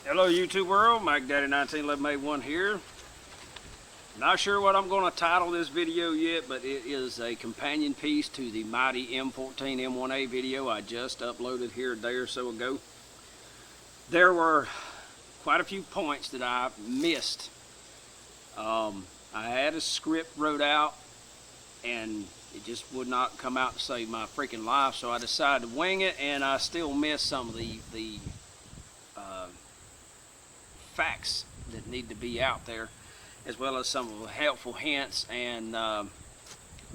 Hello YouTube world, Mike Daddy 1911A1 here. Not sure what I'm going to title this video yet, but it is a companion piece to the mighty M14 M1A video I just uploaded here a day or so ago. There were quite a few points that I missed. I had a script wrote out and it just would not come out to save my freaking life, so I decided to wing it, and I still missed some of the facts that need to be out there, as well as some of the helpful hints and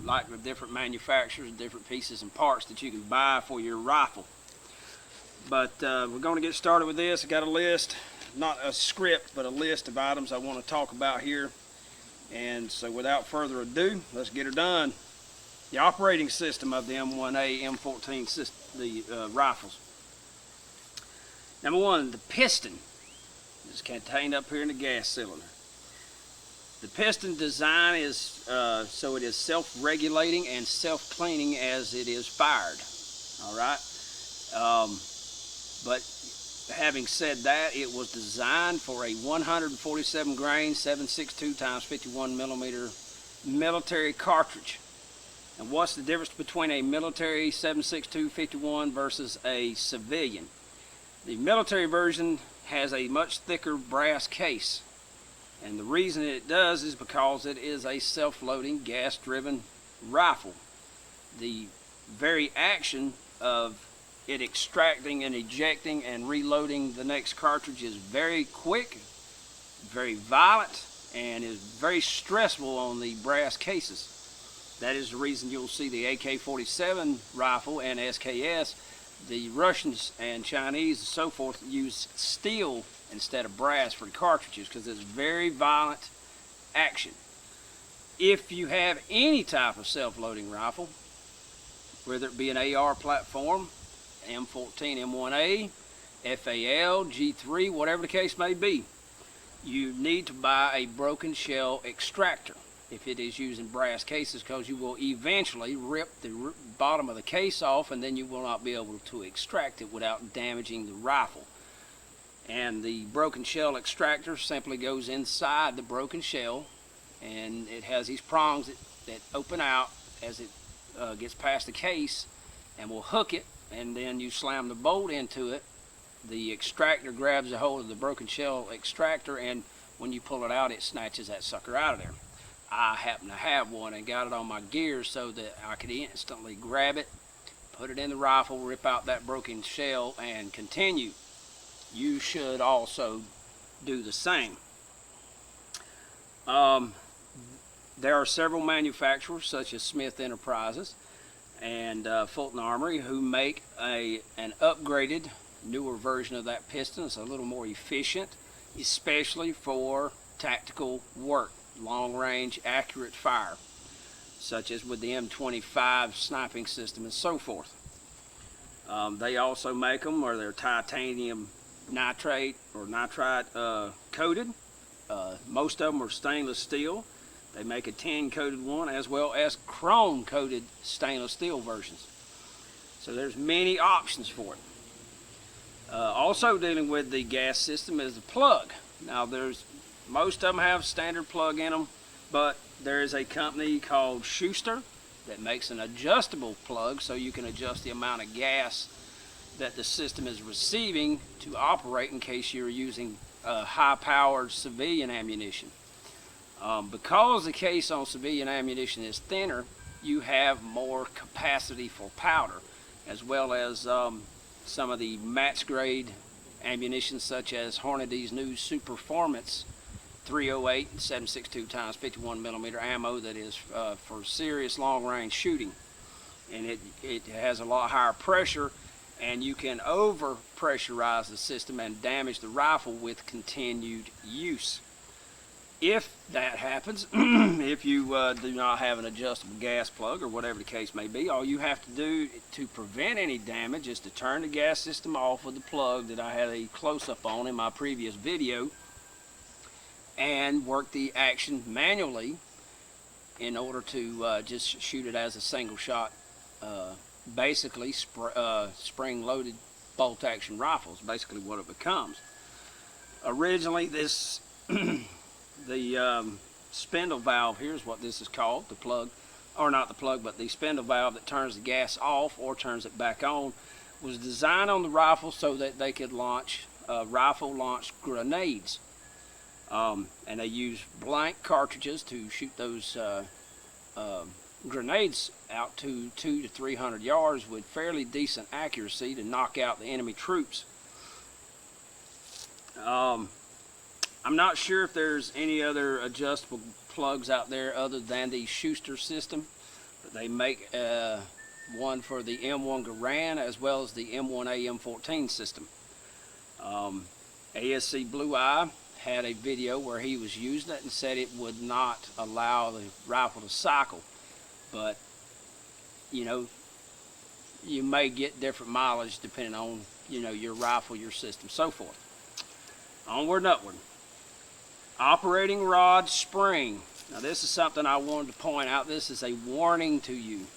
like the different manufacturers, different pieces and parts that you can buy for your rifle. But we're going to get started with this. I got a list, not a script, but a list of items I want to talk about here. And so without further ado, let's get her done. The operating system of the M1A, M14 system, the rifles. Number one, the piston is contained up here in the gas cylinder. The piston design is so it is self-regulating and self-cleaning as it is fired. All right. But having said that, it was designed for a 147 grain 7.62 x 51 millimeter military cartridge. And what's the difference between a military 7.62 51 versus a civilian? The military version has a much thicker brass case, and the reason it does is because it is a self-loading gas-driven rifle. The very action of it extracting and ejecting and reloading the next cartridge is very quick, very violent, and is very stressful on the brass cases. That is the reason you'll see the AK-47 rifle and SKS, the Russians and Chinese and so forth, use steel instead of brass for the cartridges, because it's very violent action. If you have any type of self-loading rifle, whether it be an AR platform, M14, M1A, FAL, G3, whatever the case may be, you need to buy a broken shell extractor if it is using brass cases, because you will eventually rip the bottom of the case off, and then you will not be able to extract it without damaging the rifle. And the broken shell extractor simply goes inside the broken shell, and it has these prongs that open out as it gets past the case, and will hook it, and then you slam the bolt into it. The extractor grabs a hold of the broken shell extractor, and when you pull it out, it snatches that sucker out of there. I happen to have one and got it on my gear so that I could instantly grab it, put it in the rifle, rip out that broken shell, and continue. You should also do the same. There are several manufacturers such as Smith Enterprises and Fulton Armory who make an upgraded, newer version of that piston. It's a little more efficient, especially for tactical work, long range accurate fire, such as with the M25 sniping system and so forth. They also make them where they're titanium nitrate or nitride coated. Most of them are stainless steel. They make a tin coated one as well as chrome coated stainless steel versions. So there's many options for it. Also dealing with the gas system is the plug. Now most of them have standard plug in them, but there is a company called Schuster that makes an adjustable plug, so you can adjust the amount of gas that the system is receiving to operate in case you're using high-powered civilian ammunition. Because the case on civilian ammunition is thinner, you have more capacity for powder, as well as some of the match grade ammunition such as Hornady's new Superformance 308 and 7.62 x 51 millimeter ammo that is for serious long range shooting, and it has a lot higher pressure, and you can over pressurize the system and damage the rifle with continued use. If that happens, if you do not have an adjustable gas plug or whatever the case may be, all you have to do to prevent any damage is to turn the gas system off with the plug that I had a close-up on in my previous video, and work the action manually in order to just shoot it as a single shot, basically spring-loaded bolt action rifles, basically what it becomes. Originally, this the spindle valve, here's what this is called, the plug, or not the plug, but the spindle valve that turns the gas off or turns it back on, was designed on the rifle so that they could launch rifle launched grenades. And they use blank cartridges to shoot those grenades out to 200 to 300 yards with fairly decent accuracy to knock out the enemy troops. I'm not sure if there's any other adjustable plugs out there other than the Schuster system, but they make one for the M1 Garand as well as the M1 M14 system. ASCBLUEYE had a video where he was using it and said it would not allow the rifle to cycle, but you know, you may get different mileage depending on, you know, your rifle, your system, so forth. Onward and upward. Operating rod spring. Now this is something I wanted to point out. This is a warning to you.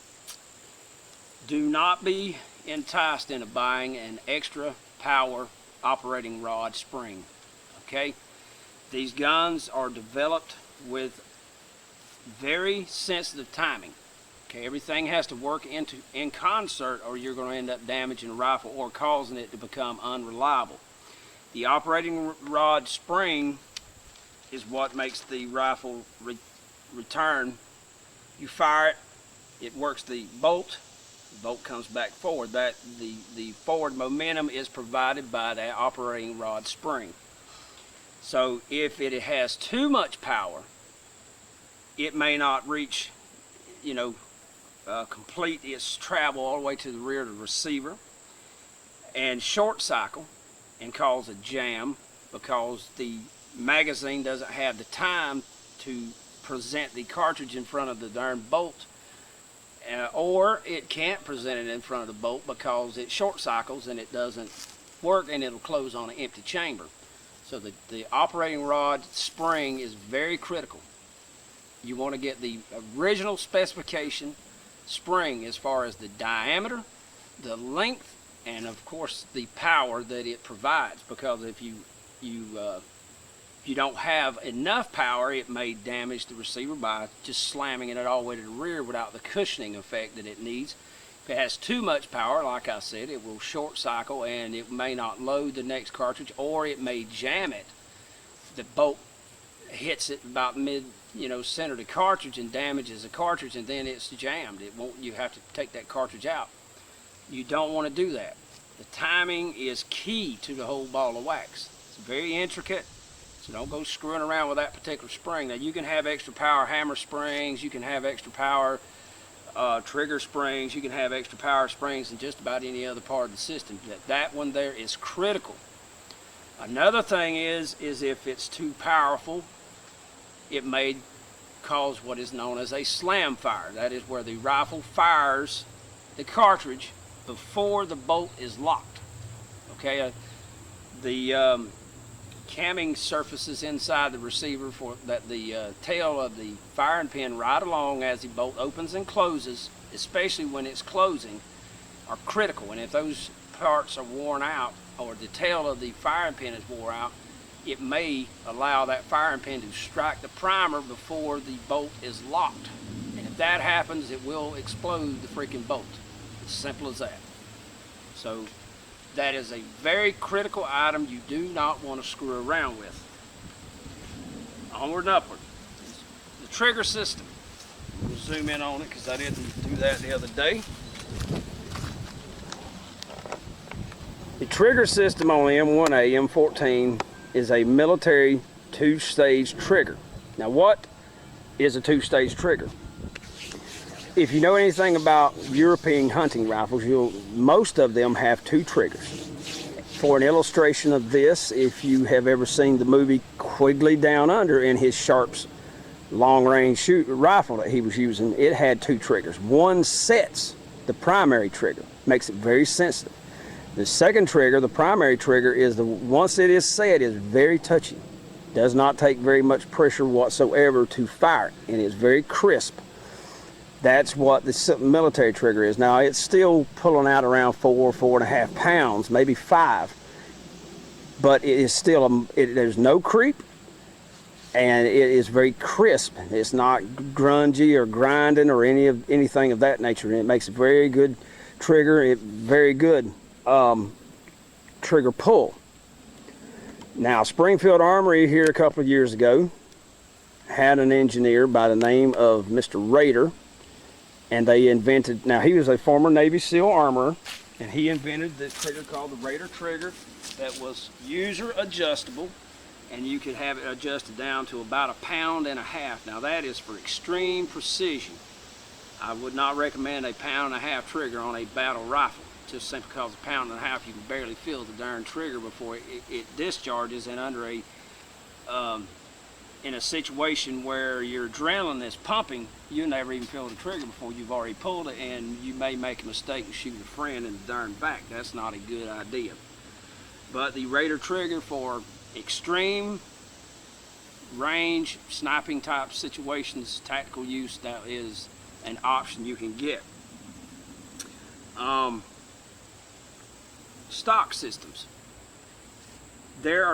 Do not be enticed into buying an extra power operating rod spring. Okay? These guns are developed with very sensitive timing. Okay, everything has to work in concert or you're going to end up damaging the rifle or causing it to become unreliable. The operating rod spring is what makes the rifle return. You fire it, it works the bolt comes back forward. That the forward momentum is provided by that operating rod spring. So if it has too much power, it may not reach, you know, complete its travel all the way to the rear of the receiver and short cycle and cause a jam because the magazine doesn't have the time to present the cartridge in front of the darn bolt, or it can't present it in front of the bolt because it short cycles and it doesn't work and it'll close on an empty chamber. So the operating rod spring is very critical. You want to get the original specification spring as far as the diameter, the length, and of course the power that it provides, because if you don't have enough power, it may damage the receiver by just slamming it all the way to the rear without the cushioning effect that it needs. If it has too much power, like I said, it will short cycle and it may not load the next cartridge, or it may jam it. The bolt hits it about mid, you know, center of the cartridge and damages the cartridge, and then it's jammed. It won't. You have to take that cartridge out. You don't want to do that. The timing is key to the whole ball of wax. It's very intricate, so don't go screwing around with that particular spring. Now you can have extra power hammer springs, you can have extra power trigger springs, you can have extra power springs in just about any other part of the system. That one there is critical. Another thing is if it's too powerful, it may cause what is known as a slam fire. That is where the rifle fires the cartridge before the bolt is locked. Okay, the camming surfaces inside the receiver for that the tail of the firing pin right along as the bolt opens and closes, especially when it's closing, are critical. And if those parts are worn out or the tail of the firing pin is wore out, it may allow that firing pin to strike the primer before the bolt is locked. And if that happens, it will explode the freaking bolt. It's simple as that. So that is a very critical item you do not want to screw around with. Onward and upward. The trigger system. We'll zoom in on it because I didn't do that the other day. The trigger system on the M1A M14 is a military two-stage trigger. Now what is a two-stage trigger? If you know anything about European hunting rifles, most of them have two triggers. For an illustration of this, if you have ever seen the movie Quigley Down Under in his Sharp's long-range rifle that he was using, it had two triggers. One sets the primary trigger, makes it very sensitive. The second trigger, the primary trigger, is once it is set, is very touchy. Does not take very much pressure whatsoever to fire, and it's very crisp. That's what the military trigger is. Now it's still pulling out around 4.5 pounds, maybe 5. but it is still, there's no creep, and it is very crisp. It's not grungy or grinding or anything of that nature. And it makes a very good trigger, very good trigger pull. Now, Springfield Armory here a couple of years ago had an engineer by the name of Mr. Rader, and they invented, now he was a former Navy SEAL armorer, and he invented this trigger called the Rader trigger that was user adjustable, and you could have it adjusted down to about 1.5 pounds. Now that is for extreme precision. I would not recommend a 1.5 pound trigger on a battle rifle, just simply because 1.5 pounds you can barely feel the darn trigger before it discharges, and under a in a situation where your adrenaline is pumping, you never even feel the trigger before you've already pulled it, and you may make a mistake and shoot a friend in the darn back. That's not a good idea. But the Rader trigger for extreme range, sniping type situations, tactical use, that is an option you can get. Stock systems. There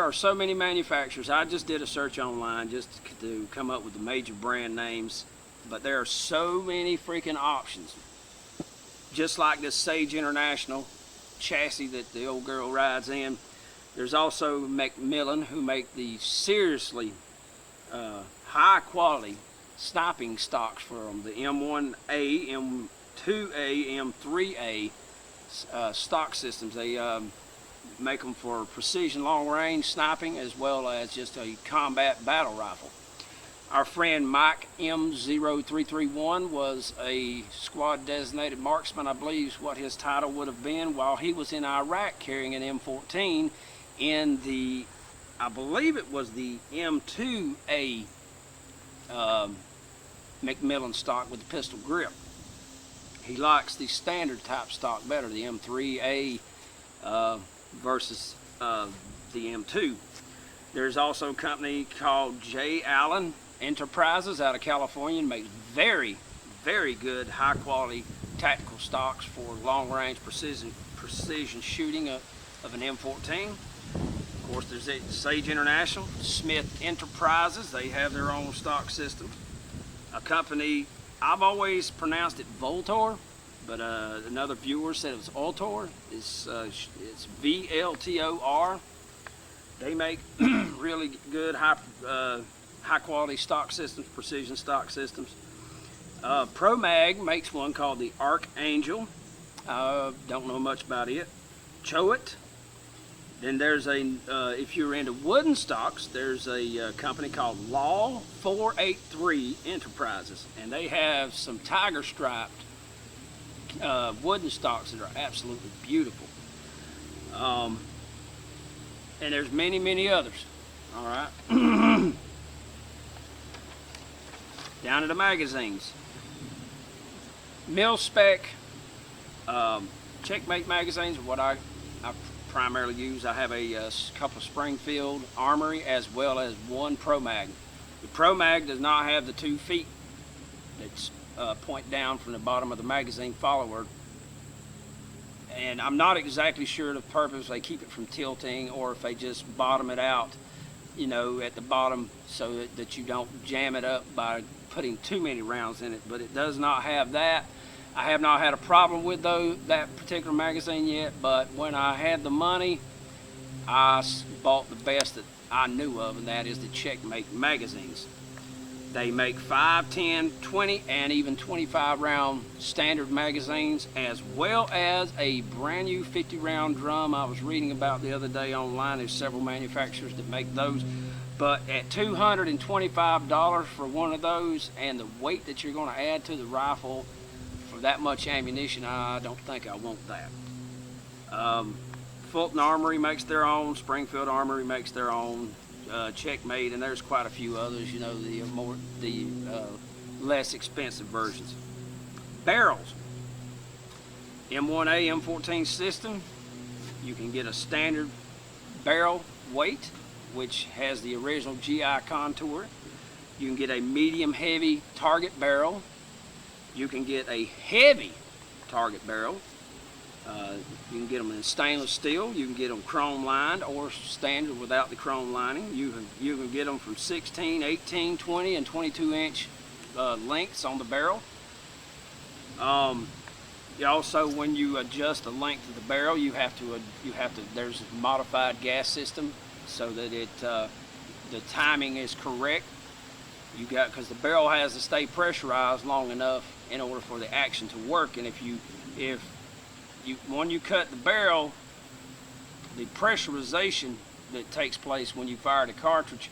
are so many manufacturers. I just did a search online just to come up with the major brand names, but there are so many freaking options. Just like this Sage International chassis that the old girl rides in. There's also Macmillan, who make the seriously high quality sniping stocks from the M1A, M2A, M3A stock systems. They make them for precision long range sniping as well as just a combat battle rifle. Our friend Mike M0331 was a squad designated marksman, I believe is what his title would have been, while he was in Iraq carrying an M14 in the, I believe it was the M2A Macmillan stock with the pistol grip. He likes the standard type stock better, the M3A versus the M2. There's also a company called J. Allen Enterprises out of California, and makes very, very good high quality tactical stocks for long range precision shooting of an M14. Of course, there's Sage International, Smith Enterprises. They have their own stock system. A company, I've always pronounced it Voltor, but another viewer said it was Ultor. It's VLTOR. They make really good high quality stock systems, precision stock systems. ProMag makes one called the Archangel. Don't know much about it. Choate. Then there's if you're into wooden stocks, there's a company called Law 483 Enterprises, and they have some tiger striped wooden stocks that are absolutely beautiful. And there's many, many others. All right. Down to the magazines. Mil spec checkmate magazines are what I primarily use. I have a couple of Springfield Armory as well as one ProMag. The ProMag does not have the 2 feet that point down from the bottom of the magazine follower, and I'm not exactly sure the purpose. They keep it from tilting, or if they just bottom it out, you know, at the bottom so that you don't jam it up by putting too many rounds in it. But it does not have that. I have not had a problem with that particular magazine yet, but when I had the money, I bought the best that I knew of, and that is the Checkmate magazines. They make 5, 10, 20, and even 25 round standard magazines, as well as a brand new 50 round drum I was reading about the other day online. There's several manufacturers that make those, but at $225 for one of those, and the weight that you're going to add to the rifle for that much ammunition, I don't think I want that. Fulton Armory makes their own, Springfield Armory makes their own, Checkmate, and there's quite a few others, you know, the less expensive versions. Barrels. M1A, M14 system, you can get a standard barrel weight, which has the original GI contour. You can get a medium heavy target barrel. You can get a heavy target barrel. You can get them in stainless steel, you can get them chrome lined or standard without the chrome lining. You can get them from 16, 18, 20, and 22 inch lengths on the barrel. You also, when you adjust the length of the barrel, you have to there's a modified gas system so that the timing is correct. Because the barrel has to stay pressurized long enough in order for the action to work. And when you cut the barrel, the pressurization that takes place when you fire the cartridge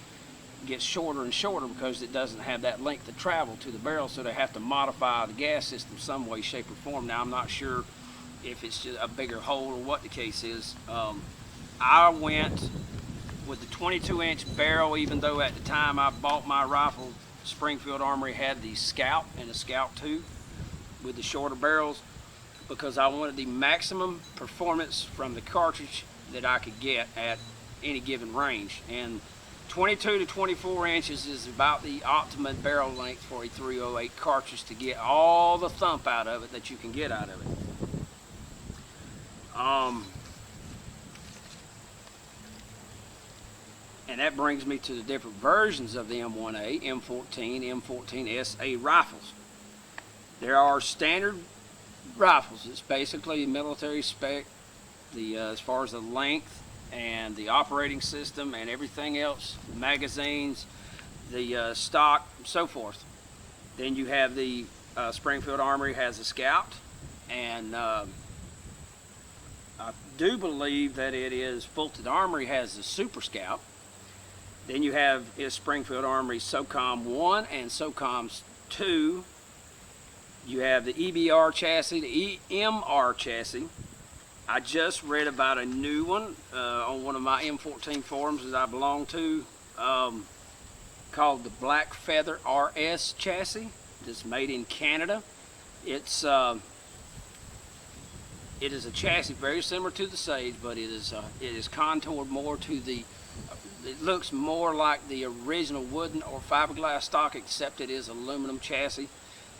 gets shorter and shorter because it doesn't have that length of travel to the barrel, so they have to modify the gas system some way, shape, or form. Now, I'm not sure if it's just a bigger hole or what the case is. I went with the 22-inch barrel, even though at the time I bought my rifle, Springfield Armory had the Scout and the Scout 2 with the shorter barrels, because I wanted the maximum performance from the cartridge that I could get at any given range. And 22 to 24 inches is about the optimum barrel length for a 308 cartridge to get all the thump out of it that you can get out of it. And that brings me to the different versions of the M1A, M14, M14SA rifles. There are standard rifles. It's basically military spec, as far as the length and the operating system and everything else, the magazines, the stock, and so forth. Then you have the Springfield Armory has a Scout, and I do believe that it is Fulton Armory has the Super Scout. Then you have Springfield Armory SOCOM 1 and SOCOM 2. You have the EBR chassis, the EMR chassis. I just read about a new one on one of my M14 forums that I belong to, called the Black Feather RS chassis. It's made in Canada. It is a chassis very similar to the Sage, but it is contoured more to the. It looks more like the original wooden or fiberglass stock, except it is aluminum chassis,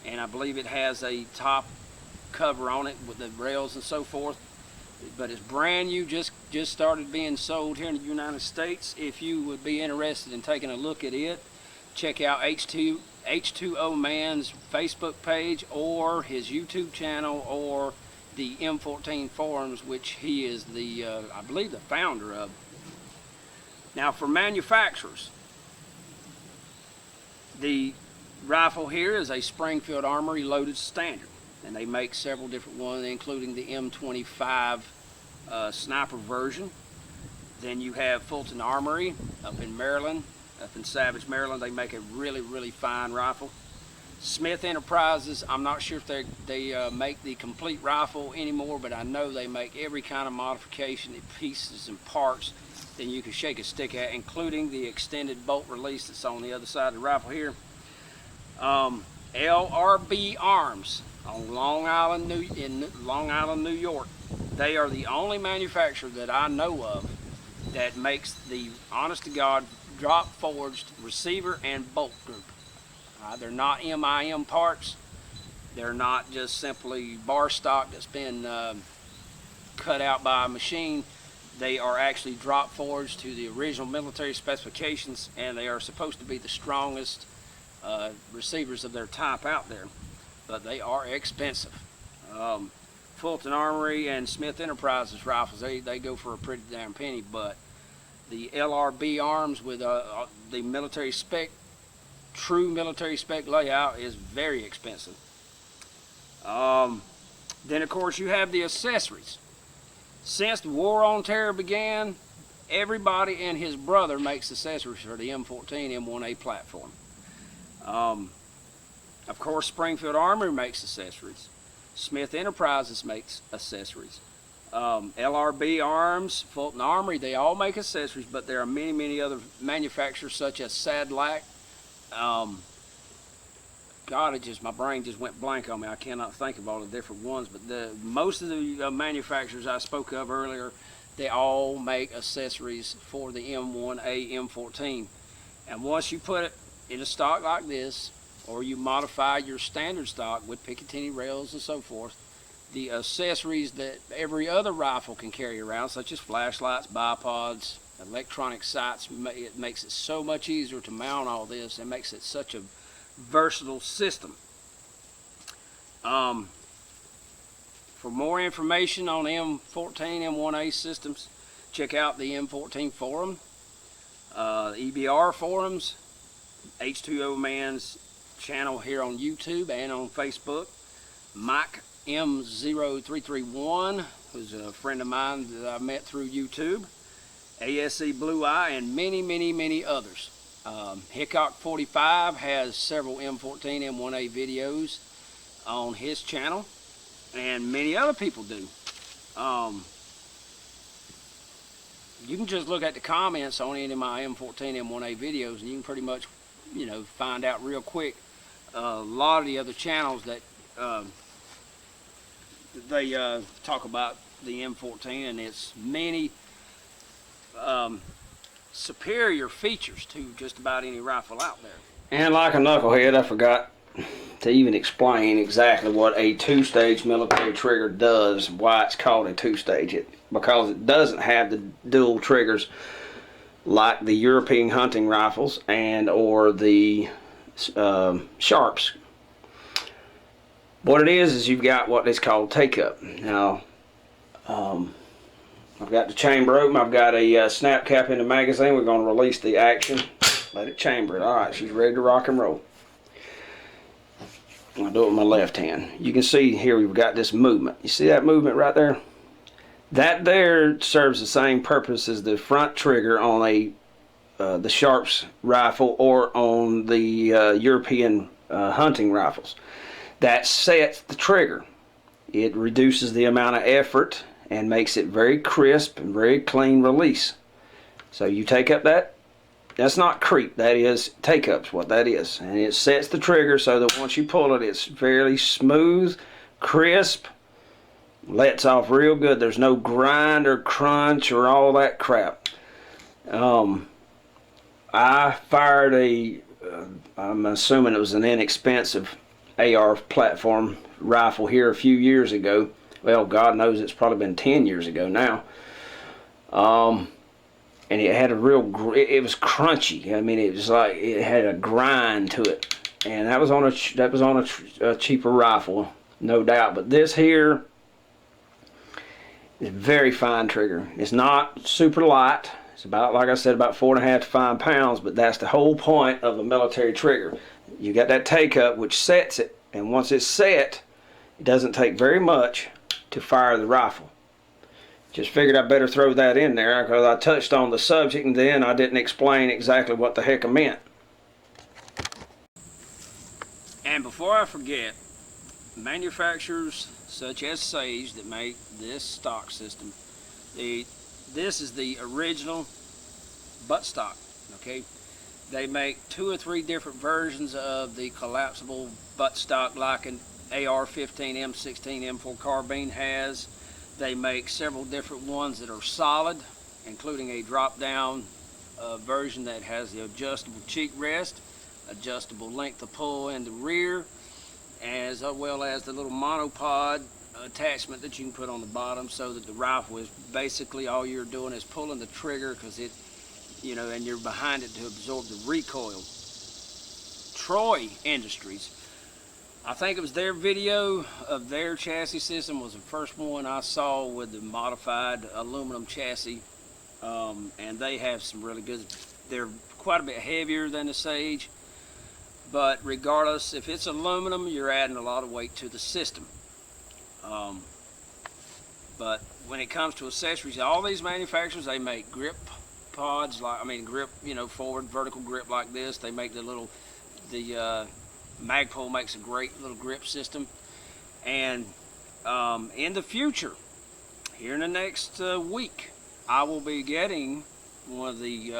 and I believe it has a top cover on it with the rails and so forth. But it's brand new, just started being sold here in the United States. If you would be interested in taking a look at it, check out H2O Man's Facebook page or his YouTube channel or the M14 forums, which he is the, I believe, the founder of. Now, for manufacturers, the rifle here is a Springfield Armory loaded standard, and they make several different ones, including the M25 sniper version. Then you have Fulton Armory up in Maryland, up in Savage, Maryland. They make a really, really fine rifle. Smith Enterprises, I'm not sure if they make the complete rifle anymore, but I know they make every kind of modification, pieces and parts then you can shake a stick at, including the extended bolt release that's on the other side of the rifle here. LRB Arms on Long Island, New York. They are the only manufacturer that I know of that makes the honest to God drop forged receiver and bolt group. They're not MIM parts. They're not just simply bar stock that's been cut out by a machine. They are actually drop forged to the original military specifications, and they are supposed to be the strongest receivers of their type out there, but they are expensive. Fulton Armory and Smith Enterprises rifles, they go for a pretty damn penny, but the LRB Arms with the military spec, true military spec layout is very expensive. Then of course you have the accessories. Since the War on Terror began, everybody and his brother makes accessories for the M14, M1A platform. Of course, Springfield Armory makes accessories. Smith Enterprises makes accessories. LRB Arms, Fulton Armory, they all make accessories, but there are many, many other manufacturers such as Sadlac. God, my brain just went blank on me. I cannot think of all the different ones, but most of the manufacturers I spoke of earlier, they all make accessories for the M1A, M14. And once you put it in a stock like this, or you modify your standard stock with Picatinny rails and so forth, the accessories that every other rifle can carry around, such as flashlights, bipods, electronic sights. It makes it so much easier to mount all this. It makes it such a versatile system. For more information on M14, M1A systems, check out the M14 forum, EBR forums, H2O Man's channel here on YouTube and on Facebook. Mike M0331, who's a friend of mine that I met through YouTube, ASCBLUEYE, and many others. Hickok 45 has several M14, M1A videos on his channel, and many other people do. You can just look at the comments on any of my M14, M1A videos, and you can pretty much, you know, find out real quick a lot of the other channels that they talk about the M14 and its many superior features to just about any rifle out there. And like a knucklehead, I forgot to even explain exactly what a two-stage military trigger does, why it's called a two-stage. Because it doesn't have the dual triggers like the European hunting rifles and or the Sharps. What it is you've got what is called take-up. Now, I've got the chamber open. I've got a snap cap in the magazine. We're going to release the action. Let it chamber it. Alright, she's ready to rock and roll. I'll do it with my left hand. You can see here we've got this movement. You see that movement right there? That there serves the same purpose as the front trigger on the Sharps rifle or on the European hunting rifles. That sets the trigger. It reduces the amount of effort and makes it very crisp and very clean release. So you take up that's not creep, that is take up's what that is. And it sets the trigger so that once you pull it, it's fairly smooth, crisp, lets off real good. There's no grind or crunch or all that crap. I fired I'm assuming it was an inexpensive AR platform rifle here a few years ago. Well, God knows it's probably been 10 years ago now. And it had a real, it was crunchy. I mean, it was like, it had a grind to it. And that was on a cheaper rifle, no doubt. But this here is a very fine trigger. It's not super light. It's about, like I said, about 4.5 to 5 pounds, but that's the whole point of a military trigger. You got that take up which sets it, and once it's set, it doesn't take very much to fire the rifle. Just figured I better throw that in there because I touched on the subject and then I didn't explain exactly what the heck I meant. And before I forget, manufacturers such as Sage that make this stock system, this is the original buttstock, okay? They make 2 or 3 different versions of the collapsible buttstock like an AR-15, M16, M4 carbine has. They make several different ones that are solid, including a drop-down version that has the adjustable cheek rest, adjustable length of pull in the rear, as well as the little monopod attachment that you can put on the bottom, so that the rifle is basically all you're doing is pulling the trigger because it, you know, and you're behind it to absorb the recoil. Troy Industries, I think it was their video of their chassis system was the first one I saw with the modified aluminum chassis, and they have some really good, they're quite a bit heavier than the Sage, but regardless, if it's aluminum, you're adding a lot of weight to the system. But when it comes to accessories, all these manufacturers, they make grip pods, like, I mean grip, you know, forward vertical grip like this. They make the little, Magpul makes a great little grip system. And in the future, here in the next week, I will be getting one of the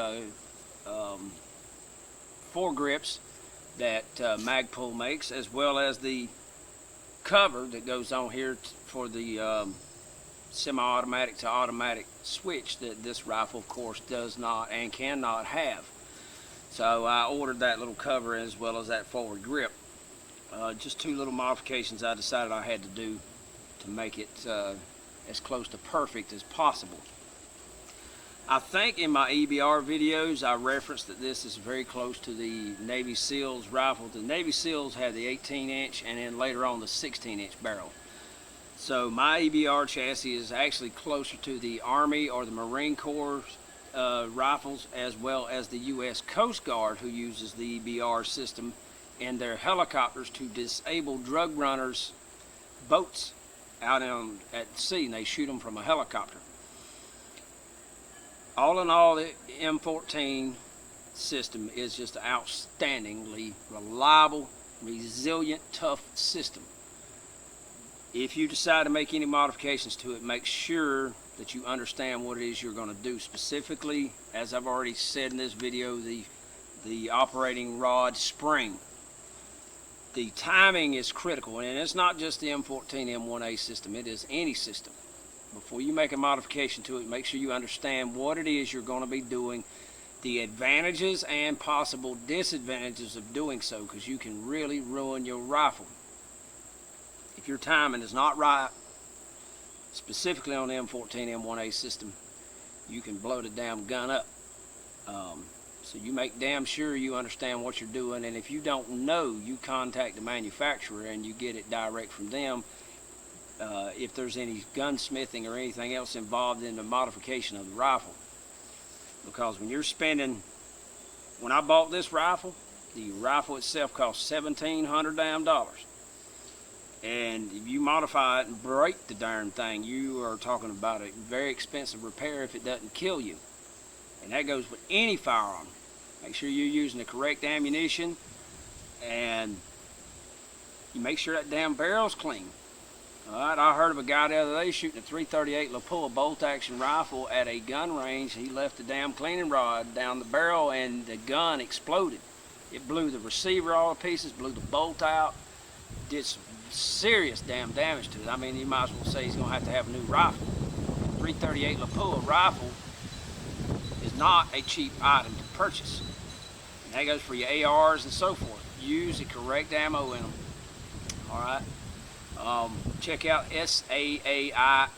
foregrips that Magpul makes, as well as the cover that goes on here for the semi-automatic to automatic switch that this rifle, of course, does not and cannot have. So I ordered that little cover as well as that forward grip. Just 2 little modifications I decided I had to do to make it as close to perfect as possible. I think in my EBR videos I referenced that this is very close to the Navy SEALs rifle. The Navy SEALs had the 18-inch and then later on the 16-inch barrel. So my EBR chassis is actually closer to the Army or the Marine Corps rifles, as well as the U.S. Coast Guard, who uses the EBR system in their helicopters to disable drug runners' boats out at sea, and they shoot them from a helicopter. All in all, the M14 system is just an outstandingly reliable, resilient, tough system. If you decide to make any modifications to it, make sure that you understand what it is you're going to do. Specifically, as I've already said in this video, the operating rod spring. The timing is critical, and it's not just the M14 M1A system, it is any system. Before you make a modification to it, make sure you understand what it is you're going to be doing, the advantages and possible disadvantages of doing so, because you can really ruin your rifle. If your timing is not right, specifically on the M14 M1A system, you can blow the damn gun up. So you make damn sure you understand what you're doing, and if you don't know, you contact the manufacturer and you get it direct from them. If there's any gunsmithing or anything else involved in the modification of the rifle. Because when you're spending, when I bought this rifle, the rifle itself cost $1,700 damn dollars. And if you modify it and break the darn thing, you are talking about a very expensive repair if it doesn't kill you. And that goes with any firearm. Make sure you're using the correct ammunition, and you make sure that damn barrel's clean. Alright, I heard of a guy the other day shooting a .338 lapua bolt-action rifle at a gun range. He left the damn cleaning rod down the barrel and the gun exploded. It blew the receiver all to pieces, blew the bolt out, did some serious damn damage to it. I mean, you might as well say he's going to have a new rifle. A .338 lapua rifle is not a cheap item to purchase. And that goes for your ARs and so forth. Use the correct ammo in them. Alright. Check out SAAMI,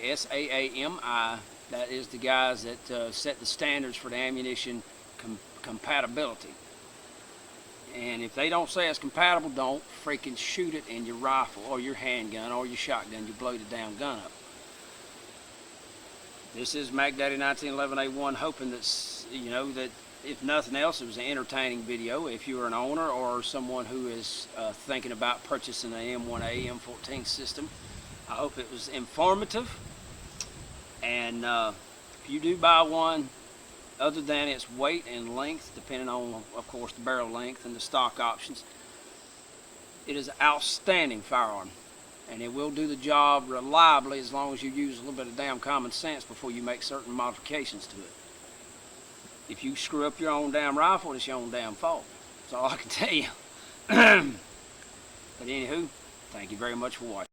SAAMI. That is the guys that set the standards for the ammunition compatibility. And if they don't say it's compatible, don't freaking shoot it in your rifle or your handgun or your shotgun. You blow the damn gun up. This is MacDaddy 1911A1, hoping that, you know, that if nothing else, it was an entertaining video. If you're an owner or someone who is thinking about purchasing an M1A, M14 system, I hope it was informative. And if you do buy one, other than its weight and length, depending on, of course, the barrel length and the stock options, it is an outstanding firearm. And it will do the job reliably as long as you use a little bit of damn common sense before you make certain modifications to it. If you screw up your own damn rifle, it's your own damn fault. That's all I can tell you. But anywho, thank you very much for watching.